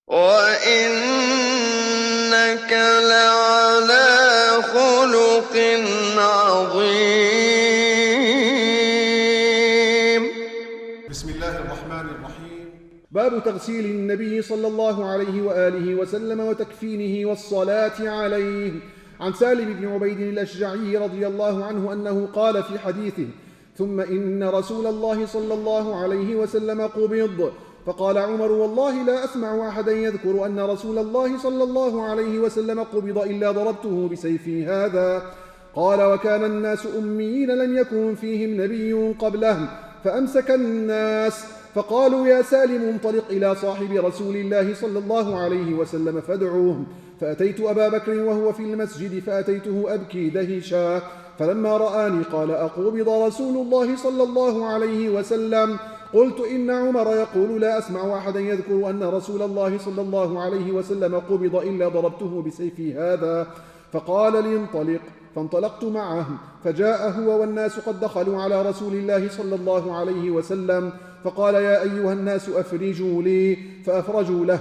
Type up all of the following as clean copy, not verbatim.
وَإِنَّكَ لَعَلَىٰ خُلُقٍ عَظِيمٍ. بسم الله الرحمن الرحيم. باب تغسيل النبي صلى الله عليه وآله وسلم وتكفينه والصلاة عليه. عن سالم بن عبيد الأشجعي رضي الله عنه أنه قال في حديثه: ثم إن رسول الله صلى الله عليه وسلم قبض. فقال عمر: والله لا أسمع أحدا يذكر أن رسول الله صلى الله عليه وسلم قبض إلا ضربته بسيفي هذا. قال: وكان الناس أميين لم يكن فيهم نبي قبله، فأمسك الناس فقالوا: يا سالم انطلق إلى صاحب رسول الله صلى الله عليه وسلم فادعوه. فأتيت أبا بكر وهو في المسجد فأتيته أبكي دهشا، فلما رآني قال: أقبض رسول الله صلى الله عليه وسلم؟ قلت: إن عمر يقول: لا أسمع أحدا يذكر أن رسول الله صلى الله عليه وسلم قبض إلا ضربته بسيفي هذا. فقال لي: انطلق. فانطلقت معه، فجاء هو والناس قد دخلوا على رسول الله صلى الله عليه وسلم، فقال: يا أيها الناس أفرجوا لي، فأفرجوا له،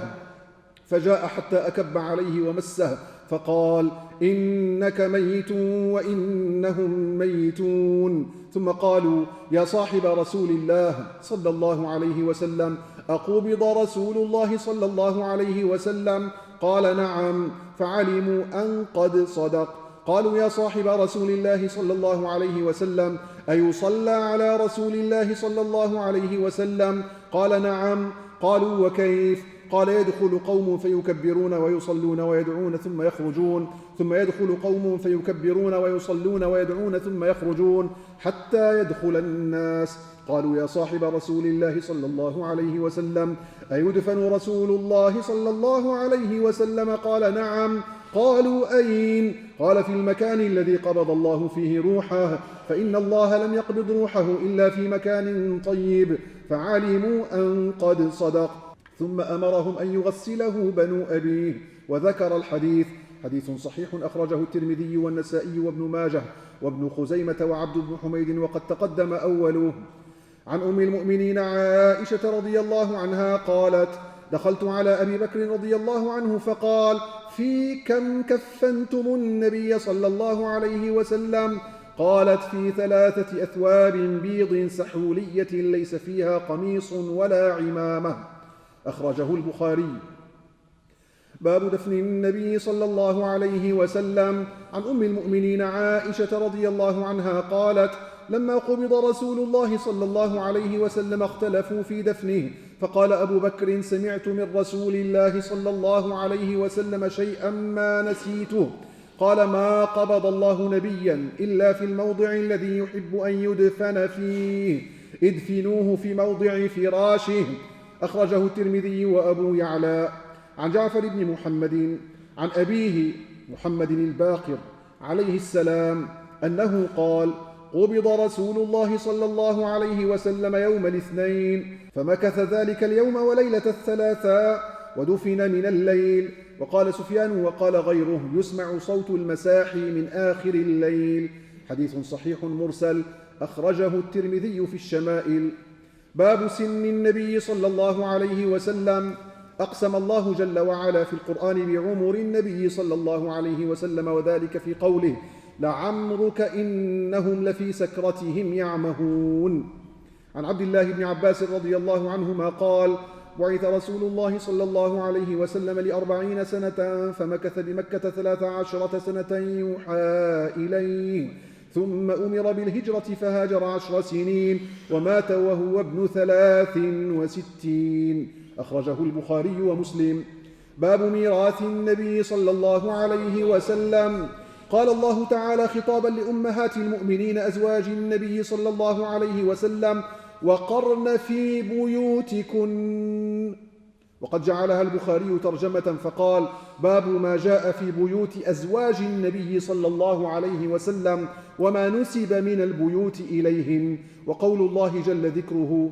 فجاء حتى أكب عليه ومسه، فقال: إنك ميت وإنهم ميتون. ثم قالوا: يا صاحب رسول الله صلى الله عليه وسلم، أقبض رسول الله صلى الله عليه وسلم؟ قال: نعم. فعلموا أن قد صدق. قالوا: يا صاحب رسول الله صلى الله عليه وسلم، أيصلى على رسول الله صلى الله عليه وسلم؟ قال: نعم. قالوا: وكيف؟ قال: يدخل قوم فيكبرون ويصلون ويدعون ثم يخرجون، ثم يدخل قوم فيكبرون ويصلون ويدعون ثم يخرجون حتى يدخل الناس. قالوا: يا صاحب رسول الله صلى الله عليه وسلم، أيدفن رسول الله صلى الله عليه وسلم؟ قال: نعم. قالوا: أين؟ قال: في المكان الذي قبض الله فيه روحه، فإن الله لم يقبض روحه إلا في مكان طيب. فعلموا أن قد صدق. ثم أمرهم أن يغسله بنو أبيه. وذكر الحديث. حديث صحيح أخرجه الترمذي والنسائي وابن ماجه وابن خزيمة وعبد بن حميد، وقد تقدم أوله. عن أم المؤمنين عائشة رضي الله عنها قالت: دخلت على أبي بكر رضي الله عنه فقال: في كم كفنتم النبي صلى الله عليه وسلم؟ قالت: في 3 أثواب بيض سحولية ليس فيها قميص ولا عمامة. أخرجه البخاري. باب دفن النبي صلى الله عليه وسلم. عن أم المؤمنين عائشة رضي الله عنها قالت: لما قبض رسول الله صلى الله عليه وسلم اختلفوا في دفنه، فقال أبو بكر: سمعت من رسول الله صلى الله عليه وسلم شيئا ما نسيته. قال: ما قبض الله نبيا إلا في الموضع الذي يحب أن يدفن فيه، ادفنوه في موضع فراشه. أخرجه الترمذي وأبو يعلى. عن جعفر بن محمد عن أبيه محمد الباقر عليه السلام أنه قال: قبض رسول الله صلى الله عليه وسلم يوم الاثنين، فمكث ذلك اليوم وليلة الثلاثاء، ودفن من الليل. وقال سفيان وقال غيره: يسمع صوت المساحي من آخر الليل. حديث صحيح مرسل. أخرجه الترمذي في الشمائل. باب سن النبي صلى الله عليه وسلم. أقسم الله جل وعلا في القرآن بعمر النبي صلى الله عليه وسلم، وذلك في قوله: لعمرك إنهم لفي سكرتهم يعمهون. عن عبد الله بن عباس رضي الله عنهما قال: بعث رسول الله صلى الله عليه وسلم ل40 سنة، فمكث بمكة 13 سنة يوحى إليه، ثم أمر بالهجرة فهاجر 10 سنين، ومات وهو ابن 63. أخرجه البخاري ومسلم. باب ميراث النبي صلى الله عليه وسلم. قال الله تعالى خطابا لأمهات المؤمنين أزواج النبي صلى الله عليه وسلم: وقرن في بيوتكن. وقد جعلها البخاري ترجمة فقال: باب ما جاء في بيوت أزواج النبي صلى الله عليه وسلم وما نسب من البيوت إليهم. وقول الله جل ذكره،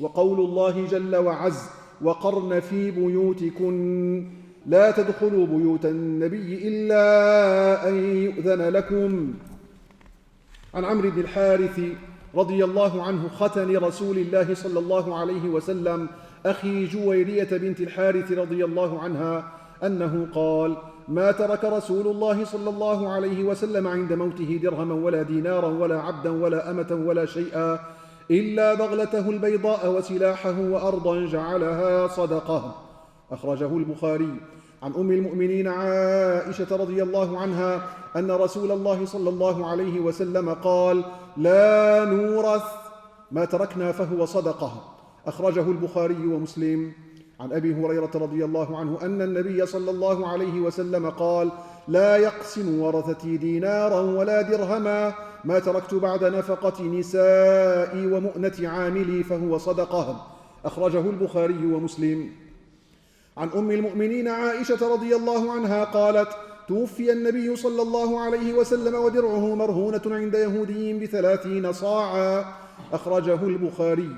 وقول الله جل وعز: وقرن في بيوتكن لا تدخلوا بيوت النبي إلا أن يؤذن لكم. عن عمرو بن الحارث رضي الله عنه ختن رسول الله صلى الله عليه وسلم أخي جويرية بنت الحارث رضي الله عنها أنه قال: ما ترك رسول الله صلى الله عليه وسلم عند موته درهما ولا دينارا ولا عبدا ولا أمة ولا شيئا إلا بغلته البيضاء وسلاحه وأرضا جعلها صدقة. أخرجه البخاري. عن أم المؤمنين عائشة رضي الله عنها أن رسول الله صلى الله عليه وسلم قال: لا نورث، ما تركنا فهو صدقة. أخرجه البخاري ومسلم. عن أبي هريرة رضي الله عنه أن النبي صلى الله عليه وسلم قال: لا يقسم ورثتي دينارا ولا درهما، ما تركت بعد نفقة نسائي ومؤنة عاملي فهو صدقة. أخرجه البخاري ومسلم. عن أم المؤمنين عائشة رضي الله عنها قالت: توفي النبي صلى الله عليه وسلم ودرعه مرهونة عند يهودي ب30 صاعا. أخرجه البخاري.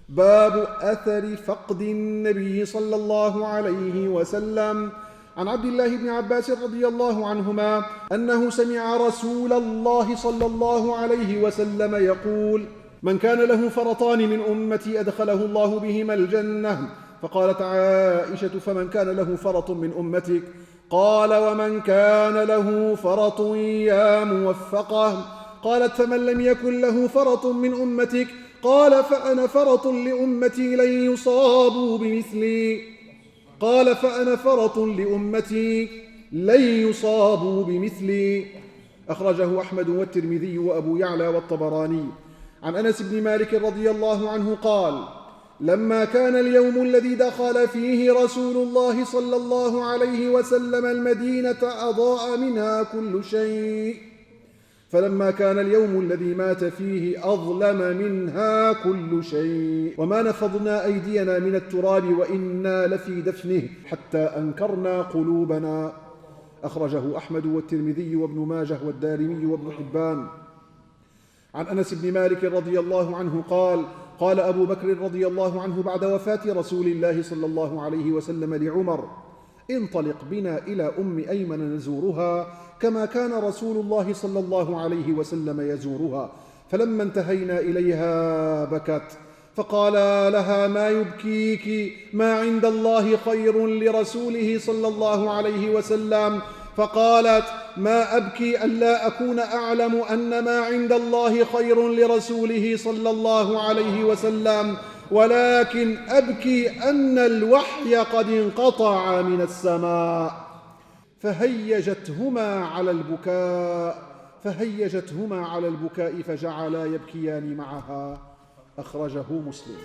باب أثر فقد النبي صلى الله عليه وسلم. عن عبد الله بن عباس رضي الله عنهما أنه سمع رسول الله صلى الله عليه وسلم يقول: من كان له فرطان من أمتي أدخله الله بهما الجنة. فقالت عائشة: فمن كان له فرط من أمتك؟ قال: ومن كان له فرط يا موفقة. قالت: فمن لم يكن له فرط من أمتك؟ قال: فأنا فرط لأمتي لن يصابوا بمثلي. قال: فأنا فرط لأمتي لن يصابوا بمثلي. أخرجه أحمد والترمذي وأبو يعلى والطبراني. عن أنس بن مالك رضي الله عنه قال: لما كان اليوم الذي دخل فيه رسول الله صلى الله عليه وسلم المدينة أضاء منها كل شيء، فلما كان اليوم الذي مات فيه أظلم منها كل شيء، وما نفضنا أيدينا من التراب وإنا لفي دفنه حتى أنكرنا قلوبنا. أخرجه أحمد والترمذي وابن ماجه والدارمي وابن حبان. عن أنس بن مالك رضي الله عنه قال: قال أبو بكر رضي الله عنه بعد وفاة رسول الله صلى الله عليه وسلم لعمر: انطلق بنا إلى أم أيمن نزورها كما كان رسول الله صلى الله عليه وسلم يزورها. فلما انتهينا إليها بكت، فقال لها: ما يبكيك؟ ما عند الله خير لرسوله صلى الله عليه وسلم. فقالت: ما أبكي ألا أكون أعلم أن ما عند الله خير لرسوله صلى الله عليه وسلم، ولكن أبكي أن الوحي قد انقطع من السماء. فهيجتهما على البكاء فجعلا يبكيان معها. أخرجه مسلم.